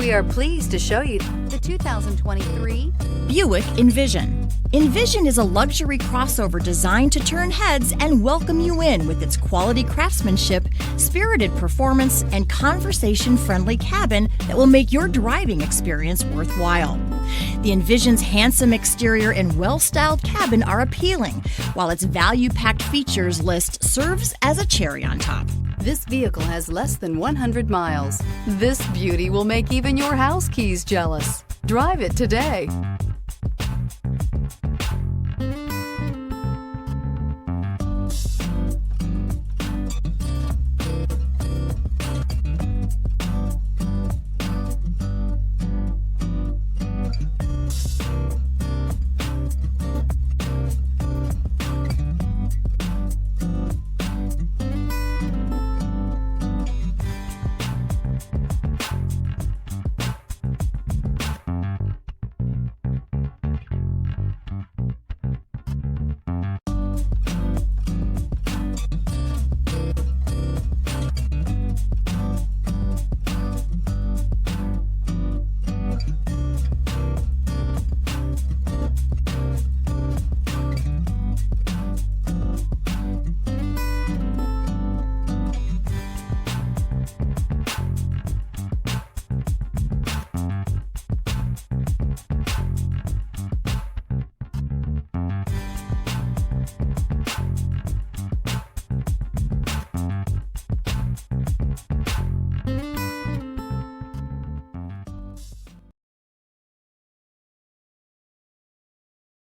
We are pleased to show you the 2023 Buick Envision. Envision is a luxury crossover designed to turn heads and welcome you in with its quality craftsmanship, spirited performance, and conversation-friendly cabin that will make your driving experience worthwhile. The Envision's handsome exterior and well-styled cabin are appealing, while its value-packed features list serves as a cherry on top. This vehicle has less than 100 miles. This beauty will make even your house keys jealous. Drive it today.